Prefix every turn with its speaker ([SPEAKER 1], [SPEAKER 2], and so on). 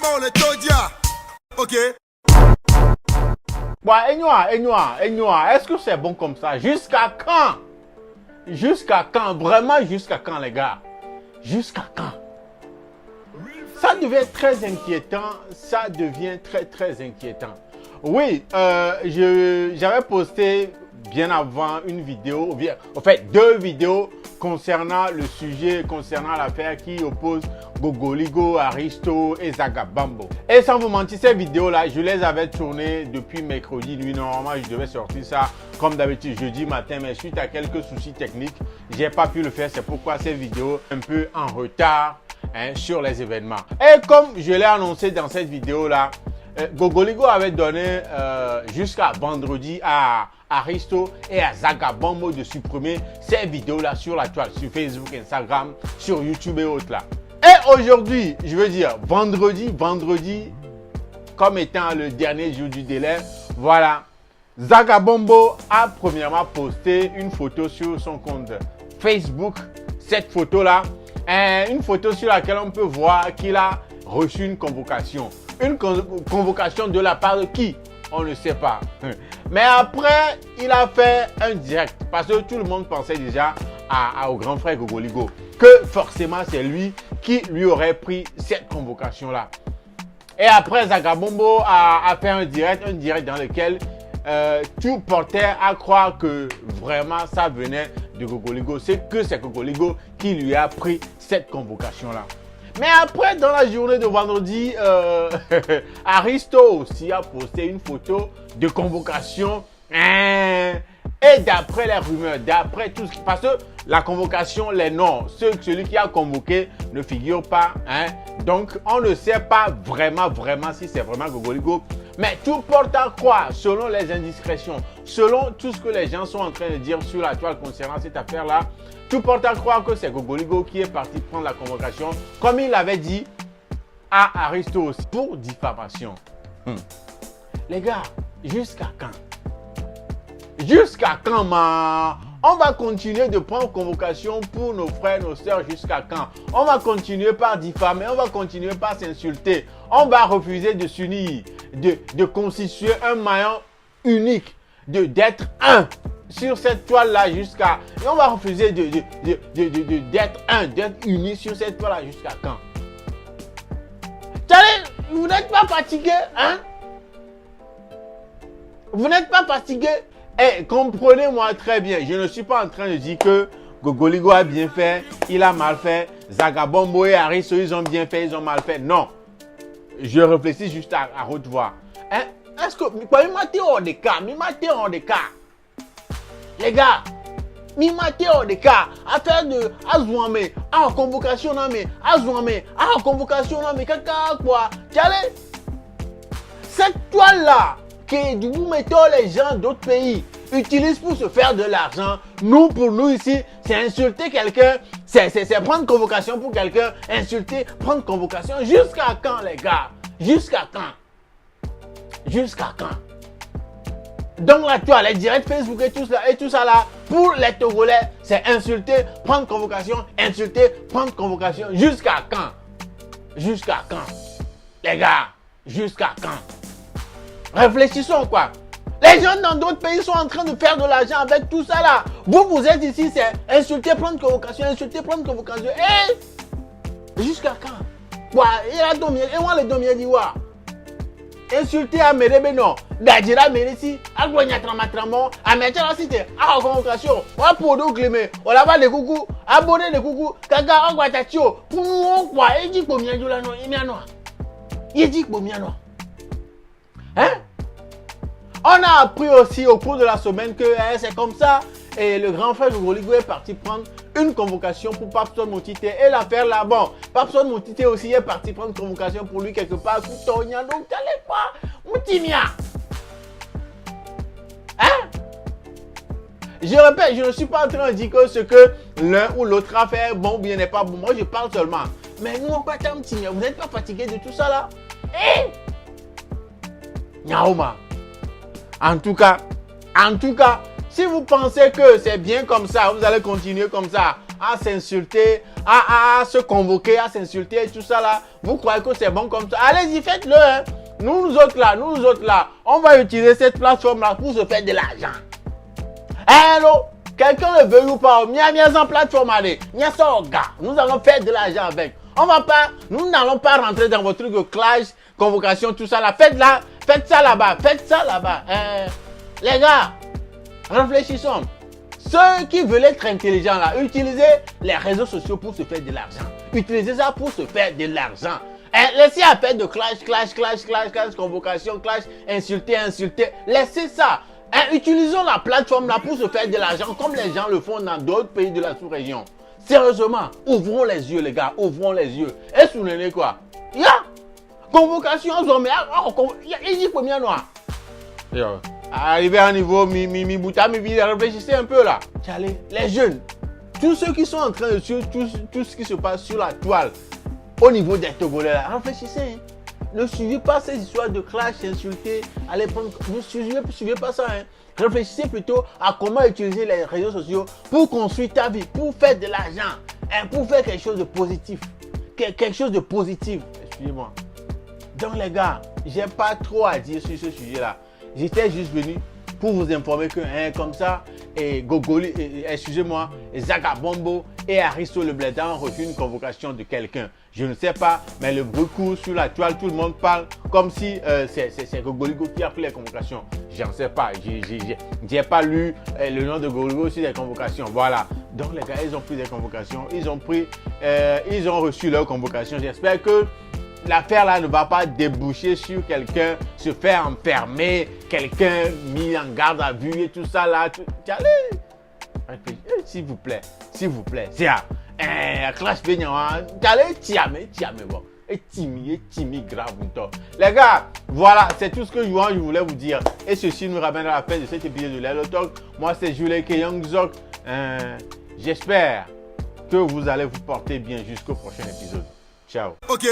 [SPEAKER 1] D'abord, les Todia. Ok.
[SPEAKER 2] Enyoa, est-ce que c'est bon comme ça? Jusqu'à quand? Jusqu'à quand? Vraiment jusqu'à quand, les gars? Jusqu'à quand? Ça devient très inquiétant. Ça devient très inquiétant. Oui, j'avais posté bien avant une vidéo, en fait 2 vidéos concernant le sujet, concernant l'affaire qui oppose Gogoligo, Aristo et Zagabambo. Et sans vous mentir, ces vidéos-là, je les avais tournées depuis mercredi nuit. Normalement, je devais sortir ça comme d'habitude jeudi matin, mais suite à quelques soucis techniques, j'ai pas pu le faire. C'est pourquoi ces vidéos un peu en retard sur les événements. Et comme je l'ai annoncé dans cette vidéo-là, Gogoligo avait donné jusqu'à vendredi à Aristo et à Zagabambo de supprimer ces vidéos-là sur la toile, sur Facebook, Instagram, sur YouTube et autres là. Et aujourd'hui, je veux dire vendredi, comme étant le dernier jour du délai, voilà, Zagabambo a premièrement posté une photo sur son compte Facebook. Cette photo-là, une photo sur laquelle on peut voir qu'il a reçu une convocation. Une convocation de la part de qui? On ne sait pas. Mais après, il a fait un direct parce que tout le monde pensait déjà au grand frère Gogoligo que forcément c'est lui qui lui aurait pris cette convocation-là. Et après, Zagabambo a fait un direct dans lequel tout portait à croire que vraiment ça venait de Gogoligo. C'est que c'est Gogoligo qui lui a pris cette convocation-là. Mais après, dans la journée de vendredi, Aristo aussi a posté une photo de convocation. Et d'après les rumeurs, d'après tout ce qui... Parce que la convocation, les noms, celui qui a convoqué ne figure pas. Donc, on ne sait pas vraiment si c'est vraiment Gogoligo. Mais tout porte à croire, selon les indiscrétions, selon tout ce que les gens sont en train de dire sur la toile concernant cette affaire-là, tout porte à croire que c'est Gogoligo qui est parti prendre la convocation, comme il l'avait dit à Aristo aussi, pour diffamation. Les gars, jusqu'à quand? Jusqu'à quand, man? On va continuer de prendre convocation pour nos frères, nos sœurs jusqu'à quand? On va continuer par diffamer, on va continuer par s'insulter. On va refuser de s'unir, de constituer un maillon unique, d'être un sur cette toile-là jusqu'à... Et on va refuser d'être un, d'être unis sur cette toile-là jusqu'à quand? Allez, vous n'êtes pas fatigué, hein? Vous n'êtes pas fatigué? Eh, comprenez-moi très bien, je ne suis pas en train de dire que Gogoligo a bien fait, il a mal fait, Zagabambo et Aristo, ils ont bien fait, ils ont mal fait. Non, je réfléchis juste à haute voix. Est-ce que, mi-maté hors de cas, les gars, mi-maté hors de cas, affaire de Azouame, convocation, non mais, Azouame, convocation, non mais, caca, quoi, t'allez, cette toile-là, que vous mettez les gens d'autres pays utilisent pour se faire de l'argent. Nous, pour nous ici, c'est insulter quelqu'un, c'est prendre convocation pour quelqu'un, insulter, prendre convocation. Jusqu'à quand, les gars? Jusqu'à quand? Jusqu'à quand? Donc là, tu as les directs Facebook et tout ça là, pour les Togolais, c'est insulter, prendre convocation, insulter, prendre convocation. Jusqu'à quand? Jusqu'à quand? Les gars, jusqu'à quand? Réfléchissons quoi. Les gens dans d'autres pays sont en train de faire de l'argent avec tout ça là. Vous êtes ici, c'est insulter, prendre convocation, insulter, prendre convocation. Jusqu'à quand? Quoi? Il a dormi, et moi le dormi dit quoi? Insulter à Merebe non. D'Adjira Meresi, à Guagnatramatramo, à Metara Cité, à convocation, à Podo Clémé, on l'a les coucou, à Bonnet les coucou, Kaga en Guatatio, pour nous quoi? Il dit pour mieux là non, il y a non. Il dit pour mieux non. On a appris aussi au cours de la semaine que c'est comme ça et le grand frère de Gogoligo est parti prendre une convocation pour Papson Motite et l'affaire là, bon, Papson Motite aussi est parti prendre une convocation pour lui quelque part, Koutonia, donc t'allais pas, Moutimia. Je répète, je ne suis pas en train de dire que ce que l'un ou l'autre a fait, bon ou bien n'est pas bon, moi je parle seulement. Mais nous on peut être un petit, vous n'êtes pas fatigué de tout ça là? Nyaoma. En tout cas, si vous pensez que c'est bien comme ça, vous allez continuer comme ça, à s'insulter, à se convoquer, à s'insulter et tout ça là. Vous croyez que c'est bon comme ça? Allez-y, faites-le. Hein. Nous autres là, on va utiliser cette plateforme là pour se faire de l'argent. Hello, quelqu'un le veut ou pas? Miens en plateforme, allez. Nous allons faire de l'argent avec. Nous n'allons pas rentrer dans votre truc de clash, convocation, tout ça là. Faites ça là-bas. Les gars, réfléchissons. Ceux qui veulent être intelligents là, utilisez les réseaux sociaux pour se faire de l'argent. Utilisez ça pour se faire de l'argent. Laissez à faire de clash, convocation, clash, insulter. Laissez ça. Utilisons la plateforme là pour se faire de l'argent comme les gens le font dans d'autres pays de la sous-région. Sérieusement, ouvrons les yeux les gars, ouvrons les yeux. Et souvenez quoi? Convocation, il dit combien noir? Arrivé à un niveau, réfléchissez un peu là. Allez, les jeunes, tous ceux qui sont en train de suivre tout ce qui se passe sur la toile, au niveau des Togolais là, réfléchissez. Hein. Ne suivez pas ces histoires de clash, insulter, allez prendre. Ne suivez pas ça. Hein. Réfléchissez plutôt à comment utiliser les réseaux sociaux pour construire ta vie, pour faire de l'argent, hein, pour faire quelque chose de positif. Quelque chose de positif. Excusez-moi. Donc les gars, j'ai pas trop à dire sur ce sujet-là. J'étais juste venu pour vous informer que comme ça, et Gogoli, excusez-moi, Zagabombo et Aristo Le Blédard ont reçu une convocation de quelqu'un. Je ne sais pas, mais le bruit court sur la toile, tout le monde parle comme si c'est Gogoligo qui a pris les convocations. J'en sais pas, j'ai pas lu le nom de Gogoligo sur les convocations. Voilà. Donc les gars, ils ont pris des convocations, ils ont reçu leurs convocations. J'espère que l'affaire là ne va pas déboucher sur quelqu'un se faire enfermer, quelqu'un mis en garde à vue et tout ça là. Allez, s'il vous plaît. C'est classe peignant. Allez, tiamé bon. Et timide grave. Les gars, voilà, c'est tout ce que je voulais vous dire. Et ceci nous ramène à la fin de cet épisode de Lelo Talk. Moi, c'est Julien Keyongzok. J'espère que vous allez vous porter bien jusqu'au prochain épisode. Ciao.
[SPEAKER 1] Ok.